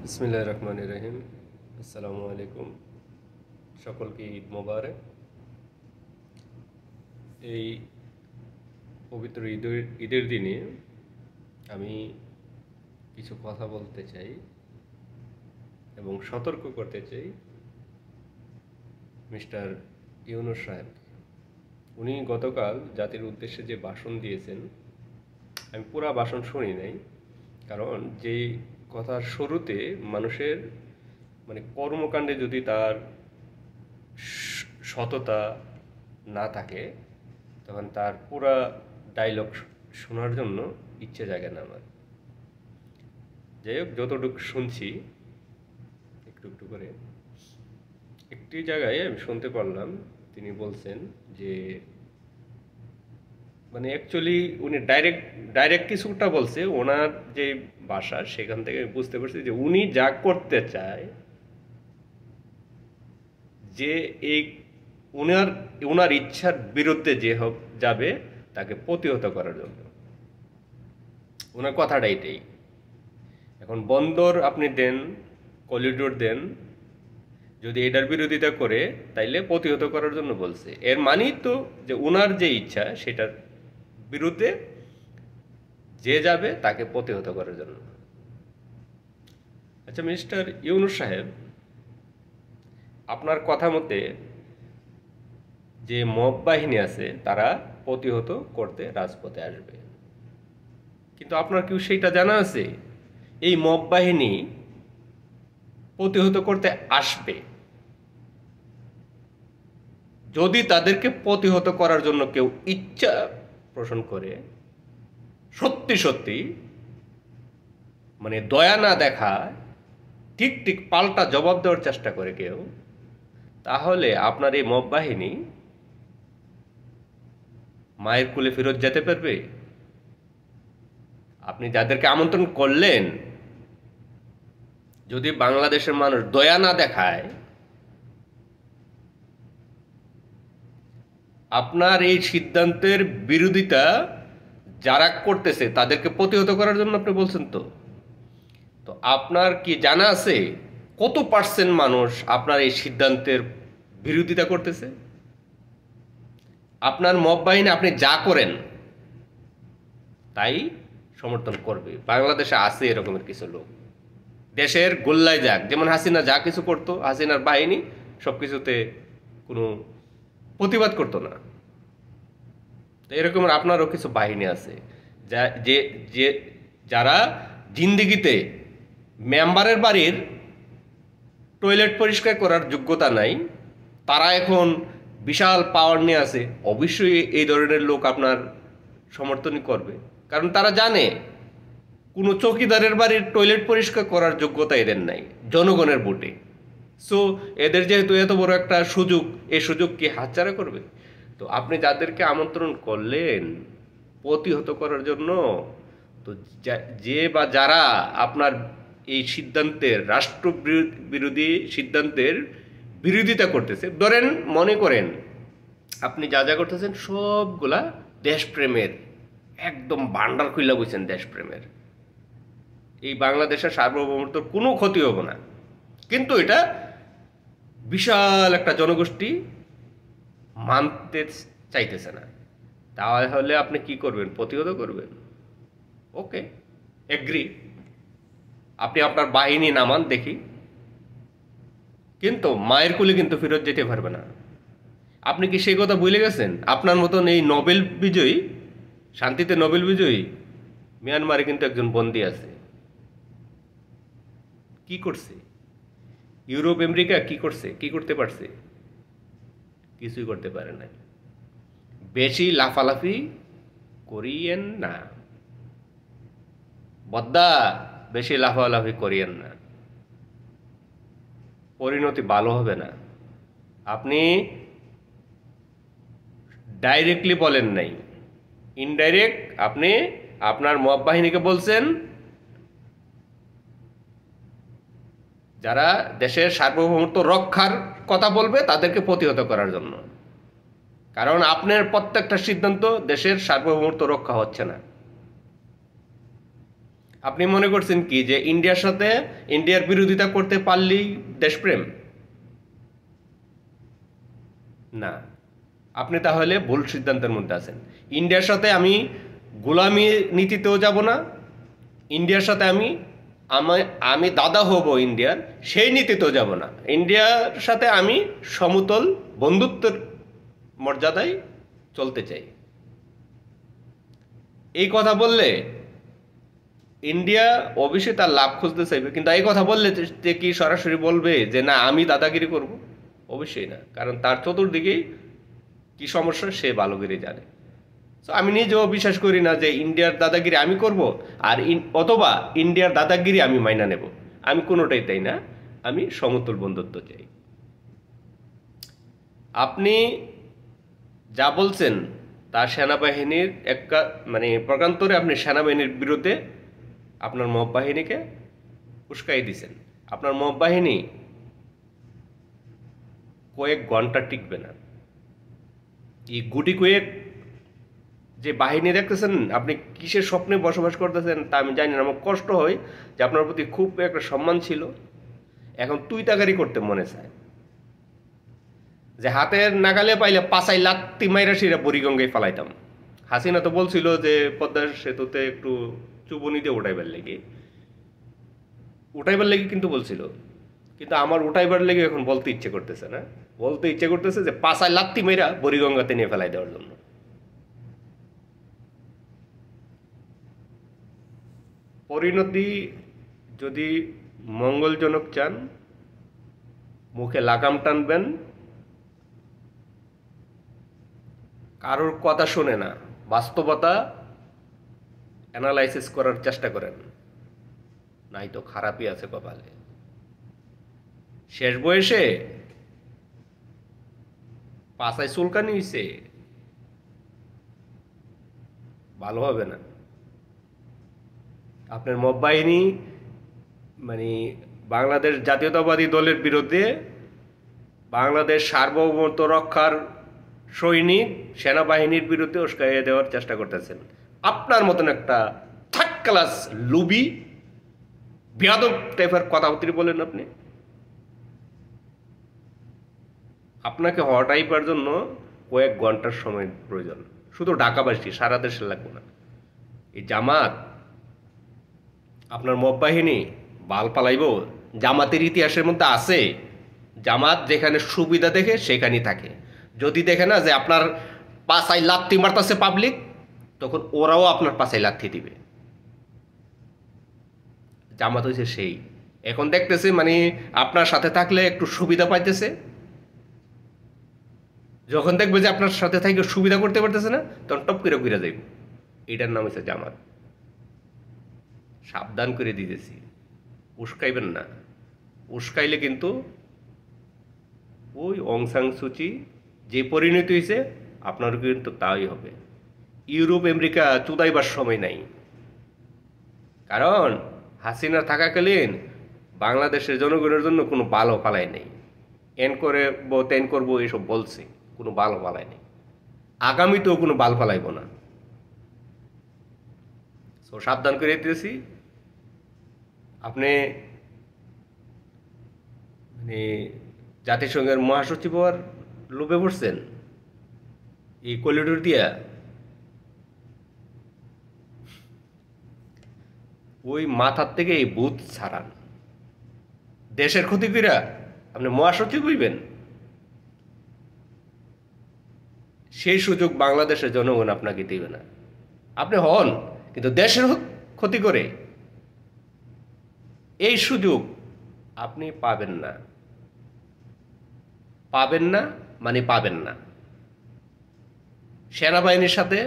বিসমিল্লাহির রহমানির রহিম। আসসালামু আলাইকুম। সকলকে ঈদ মোবারক। এই পবিত্র ঈদের দিনে আমি কিছু কথা বলতে চাই এবং সতর্ক করতে চাই মিস্টার ইউনূস সাহেবকে। উনি গতকাল জাতির উদ্দেশ্যে যে ভাষণ দিয়েছেন, আমি পুরা ভাষণ শুনি নাই, কারণ যে কথার শুরুতে মানুষের কর্মকাণ্ডে যদি তার সততা না থাকে, তখন তার পুরা ডায়লগ শোনার জন্য ইচ্ছে জাগে না আমার। যাই হোক, যতটুকু শুনছি একটু একটু করে, একটি জায়গায় আমি শুনতে পারলাম তিনি বলছেন যে অ্যাকচুয়ালি উনি ডাইরেক্ট কিছুটা বলছে, ওনার যে ভাষা সেখান থেকে বুঝতে পারছি যে উনি যা করতে চায়, যে এই ওনার ইচ্ছার বিরুদ্ধে যে যাবে তাকে প্রতিহত করার জন্য। ওনার কথাটা এটাই। এখন বন্দর আপনি দেন, করিডোর দেন, যদি এটার বিরোধিতা করে তাইলে প্রতিহত করার জন্য বলছে। এর মানেই তো যে ওনার যে ইচ্ছা সেটার বিরুদ্ধে যে যাবে তাকে প্রতিহত করার জন্য। আচ্ছা মিস্টার ইউনূস সাহেব, আপনার কথা মতে যে মব বাহিনী আছে তারা প্রতিহত করতে রাজপথে আসবে, কিন্তু আপনার কি সেইটা জানা আছে এই মব বাহিনী প্রতিহত করতে আসবে যদি তাদেরকে প্রতিহত করার জন্য কেউ ইচ্ছা পোষণ করে, সত্যি সত্যি দয়া না দেখা, ঠিক ঠিক পাল্টা জবাব দেওয়ার চেষ্টা করে কেউ, তাহলে আপনার এই মব বাহিনী মায়ের কুলে ফেরত যেতে পারবে? আপনি যাদেরকে আমন্ত্রণ করলেন, যদি বাংলাদেশের মানুষ দয়া না দেখায়, আপনার এই সিদ্ধান্তের বিরোধিতা যারা করতেছে তাদেরকে প্রতিহত করার জন্য আপনি বলছেন। তো আপনার কি জানা আছে কত পার্সেন্ট মানুষ আপনার এই সিদ্ধান্তের বিরোধিতা করতেছে? আপনার মব বাহিনী আপনি যা করেন তাই সমর্থন করবে। বাংলাদেশে আছে এরকমের কিছু লোক, দেশের গোল্লায় যাক, যেমন হাসিনা যা কিছু করতো, হাসিনার বাহিনী সবকিছুতে কোনো প্রতিবাদ করতো না। তো এরকমের আপনারও কিছু বাহিনী আছে যারা জিন্দিগিতে মেম্বারের বাড়ির টয়লেট পরিষ্কার করার যোগ্যতা নাই, তারা এখন বিশাল পাওয়ার নিয়ে আছে। অবশ্যই এই ধরনের লোক আপনার সমর্থনই করবে, কারণ তারা জানে কোনো চৌকিদারের বাড়ির টয়লেট পরিষ্কার করার যোগ্যতা এদের নাই জনগণের ভোটে। সো এদের যেহেতু এত বড় একটা সুযোগ, এই সুযোগ কি হাতছাড়া করবে? তো আপনি যাদেরকে আমন্ত্রণ করলেন প্রতিহত করার জন্য, তো যে বা যারা আপনার এই সিদ্ধান্তের, রাষ্ট্র বিরোধী সিদ্ধান্তের বিরোধিতা করতেছে, ধরেন মনে করেন আপনি যা যা করতেছেন সবগুলা দেশপ্রেমের একদম ভান্ডার খুইলা বইছেন, দেশপ্রেমের, এই বাংলাদেশের সার্বভৌমত্বর কোনো ক্ষতি হবে না, কিন্তু এটা বিশাল একটা জনগোষ্ঠী মানতে চাইতেছে না, তাহলে আপনি কি করবেন? প্রতিহত করবেন। ওকে, এগ্রি, আপনি আপনার বাহিনী নামান দেখি, কিন্তু মায়ের কোলে কিন্তু ফেরত যেতে পারবে না। আপনি কি সেই কথা ভুলে গেছেন? আপনার মতন এই নোবেল বিজয়ী, শান্তিতে নোবেল বিজয়ী মিয়ানমারে কিন্তু একজন বন্দী আছে। কি করছে? ইউরোপ আমেরিকা কি করছে? কি করতে পারছে? কিছুই করতে পারে না। বেশি লাফালাফি করিয়েন না বদ্দা, বেশি লাফালাফি করিয়েন না, পরিণতি ভালো হবে না। আপনি ডাইরেক্টলি বলেন নাই, ইনডাইরেক্ট আপনি আপনার মব বাহিনীকে বলছেন, যারা দেশের সার্বভৌমত্ব রক্ষার কথা বলবে তাদেরকে প্রতিহত করার জন্য, কারণ আপনার প্রত্যেকটা সিদ্ধান্ত দেশের সার্বভৌমত্ব রক্ষা হচ্ছে না। আপনি মনে করছেন কি যে ইন্ডিয়ার বিরোধিতা করতে পারলেই দেশপ্রেম? না, আপনি তাহলে ভুল সিদ্ধান্তের মধ্যে আছেন। ইন্ডিয়ার সাথে আমি গোলামি নীতিতেও যাব না, ইন্ডিয়ার সাথে আমি দাদা হব ইন্ডিয়ার সেই নীতিতেও যাব না। ইন্ডিয়ার সাথে আমি সমতল বন্ধুত্বের মর্যাদায় চলতে চাই। এই কথা বললে ইন্ডিয়া অবশ্যই তার লাভ খুঁজতে চাইবে, কিন্তু এই কথা বললে যে কি সরাসরি বলবে যে না আমি দাদাগিরি করব? অবশ্যই না, কারণ তার চতুর্দিকেই কি সমস্যা সে ভালো করে জানে। তো আমি নিজেও বিশ্বাস করি না যে ইন্ডিয়ার দাদাগিরি আমি করব আর অথবা ইন্ডিয়ার দাদাগিরি আমি মাইনা নেব। আমি কোনোটাই তাই না, আমি সমতুল বন্ধুত্ব চাই। আপনি যা বলছেন তা সেনাবাহিনীর প্রকান্তরে আপনি সেনাবাহিনীর বিরুদ্ধে আপনার মব বাহিনীকে উস্কাই দিছেন। আপনার মব বাহিনী কয়েক ঘন্টা টিকবে না। এই গুটি কয়েক যে বাহিনী দেখতেছেন, আপনি কিসের স্বপ্নে বসবাস করতেছেন তা আমি জানি না। আমার কষ্ট হয় যে আপনার প্রতি খুব একটা সম্মান ছিল, এখন তুই তাকারি করতে মনে চায় যে হাতের নাগালে পাইলে পাছাই লাত্তি মাইরা সেরা বুড়িগঙ্গায় ফালাইতাম। হাসিনা তো বলছিল যে পদ্মা সেতুতে একটু চুবনি দিয়ে উঠাইবার লেগে কিন্তু বলছিল, কিন্তু আমার উঠাইবার লেগে এখন বলতে ইচ্ছে করতেছে না। বলতে ইচ্ছে করতেছে যে পাছায় লাত্তি মেরা বুড়িগঙ্গাতে নিয়ে ফেলাই দেওয়ার জন্য। পরিণতি যদি মঙ্গলজনক চান, মুখে লাগাম টানবেন, কারোর কথা শোনে না, বাস্তবতা অ্যানালাইসিস করার চেষ্টা করেন, নাই তো খারাপই আছে কপালে। শেষ বয়সে পাছায় চুলকানি হইছে, ভালো হবে না। আপনার মব বাহিনী বাংলাদেশ জাতীয়তাবাদী দলের বিরুদ্ধে বাংলাদেশ সার্বভৌমত্ব রক্ষার সৈনিক সেনাবাহিনীর বিরুদ্ধে উস্কাইয়ে দেওয়ার চেষ্টা করতেছেন। আপনার মতন একটা থার্ড ক্লাস লুবি বেয়াদব টাইপের কথাবার্তা বলেন আপনি। আপনাকে হটাইবার জন্য কয়েক ঘন্টার সময় প্রয়োজন, শুধু ঢাকাবাসী, সারা দেশে লাগবে না। এই জামাত আপনার মব বাহিনী বাল পালাইব। জামাতের ইতিহাসের মধ্যে আছে, জামাত যেখানে সুবিধা দেখে সেখানেই থাকে। যদি দেখে না যে আপনার পাছায় লাথি মারতেছে পাবলিক, তখন ওরাও আপনার পাছায় লাথি দিবে। জামাত হয়েছে সেই, এখন দেখতেছে আপনার সাথে থাকলে একটু সুবিধা পাইতেছে, যখন দেখবে যে আপনার সাথে থাকলে সুবিধা করতে পারতেছে না, তখন টপ করে ঘুরে যাইব। এটার নাম হচ্ছে জামাত। সাবধান করে দিতেছি, উস্কাইবেন না। উস্কাইলে কিন্তু ওই অং সান সুচি যে পরিণতি হয়েছে আপনারও কিন্তু তাই হবে। ইউরোপ আমেরিকা চুদাইবার সময় নাই, কারণ হাসিনা থাকাকালীন বাংলাদেশের জনগণের জন্য কোনো ভালো পালাই নেই। এন করবো তেন করবো এসব বলছে, কোনো ভালো পালাই নেই। আগামীতেও কোনো বাল পালাইব না। সো সাবধান করে দিতেছি। আপনি জাতিসংঘের মহাসচিব হওয়ার লোভে পড়ছেন এই করিডোর দিয়া। ওই মাথার থেকে এই বুথ ছাড়ান। দেশের ক্ষতি কইরা আপনি মহাসচিব হইবেন, সেই সুযোগ বাংলাদেশের জনগণ আপনাকে দিবে না। আপনি হন, কিন্তু দেশের ক্ষতি করে এই সুযোগ আপনি পাবেন না। পাবেন না পাবেন না। সেনাবাহিনীর সাথে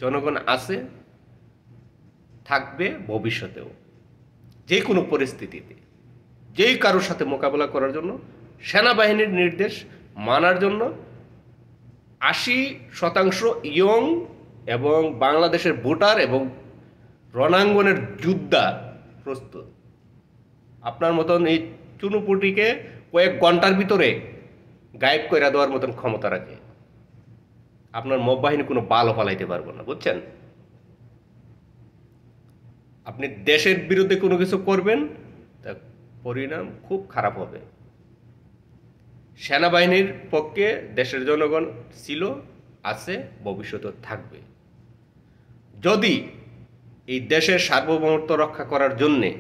জনগণ আছে, থাকবে ভবিষ্যতেও। যে কোনো পরিস্থিতিতে যে কারোর সাথে মোকাবেলা করার জন্য সেনাবাহিনীর নির্দেশ মানার জন্য 80% ইয়ং এবং বাংলাদেশের ভোটার এবং রণাঙ্গনের যোদ্ধা প্রস্তুত। আপনার মতন এই চুনুপুটিকে কয়েক ঘন্টার ভিতরে গায়েব করে দেওয়ার মতন ক্ষমতা রাখে। আপনার মব বাহিনী কোনো বালও পালাইতে পারবো না, বুঝছেন? আপনি দেশের বিরুদ্ধে কোনো কিছু করবেন, তা পরিণাম খুব খারাপ হবে। সেনাবাহিনীর পক্ষে দেশের জনগণ ছিল, আছে, ভবিষ্যতে থাকবে। যদি এই দেশের সার্বভৌমত্ব রক্ষা করার জন্যে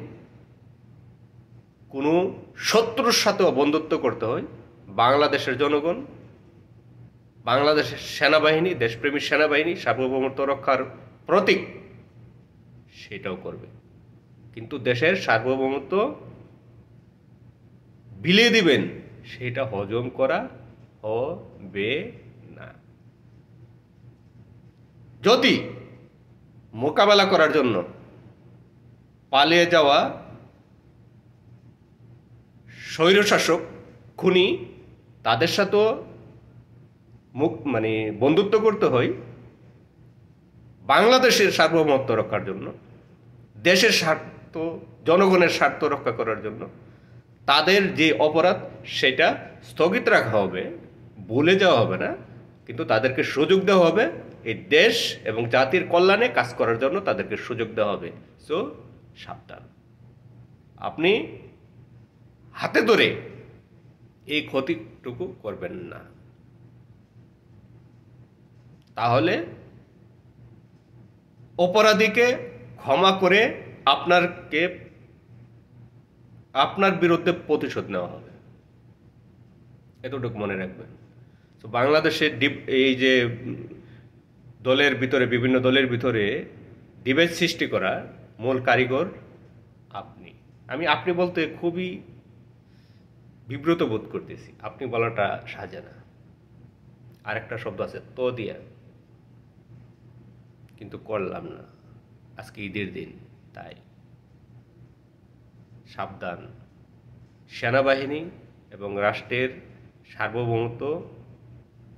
কোনো শত্রুর সাথেও বন্ধুত্ব করতে হয়, বাংলাদেশের জনগণ, বাংলাদেশের সেনাবাহিনী, দেশপ্রেমী সেনাবাহিনী সার্বভৌমত্ব রক্ষার প্রতীক, সেটাও করবে। কিন্তু দেশের সার্বভৌমত্ব বিলিয়ে দিবেন, সেটা হজম করা হবে না। যদি মোকাবেলা করার জন্য পালিয়ে যাওয়া স্বৈরশাসক, খুনি, তাদের সাথেও বন্ধুত্ব করতে হয়, বাংলাদেশের সার্বভৌমত্ব রক্ষার জন্য, দেশের স্বার্থ, জনগণের স্বার্থ রক্ষা করার জন্য, তাদের যে অপরাধ সেটা স্থগিত রাখা হবে, ভুলে যাওয়া হবে না, কিন্তু তাদেরকে সুযোগ দেওয়া হবে এই দেশ এবং জাতির কল্যাণে কাজ করার জন্য, তাদেরকে সুযোগ দেওয়া হবে। সো সাবধান, আপনি হাতে ধরে এই ক্ষতিটুকু করবেন না, তাহলে অপরাধীকে ক্ষমা করে আপনার বিরুদ্ধে প্রতিশোধ নেওয়া হবে। এতটুকু মনে রাখবেন। তো বাংলাদেশের এই যে দলের ভিতরে, বিভিন্ন দলের ভিতরে ডিবেট সৃষ্টি করা মূল কারিগর আপনি। আপনি বলতে খুবই বিব্রত বোধ করতেছি। আপনি বলাটা সাজে না। আরেকটা শব্দ আছে তো দিয়া, কিন্তু করলাম না। আজকে ঈদের দিন, তাই সাবধান। সেনাবাহিনী এবং রাষ্ট্রের সার্বভৌমত্ব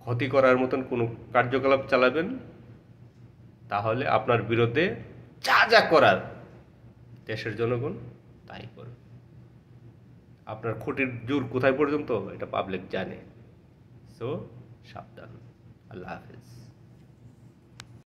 ক্ষতি করার মতন কোনো কার্যকলাপ চালাবেন, তাহলে আপনার বিরুদ্ধে যা যা করার দেশের জনগণ তাই করবে। আপনার খুঁটির জোর কোথায় পর্যন্ত এটা পাবলিক জানে। সো সাবধান। আল্লাহ হাফেজ।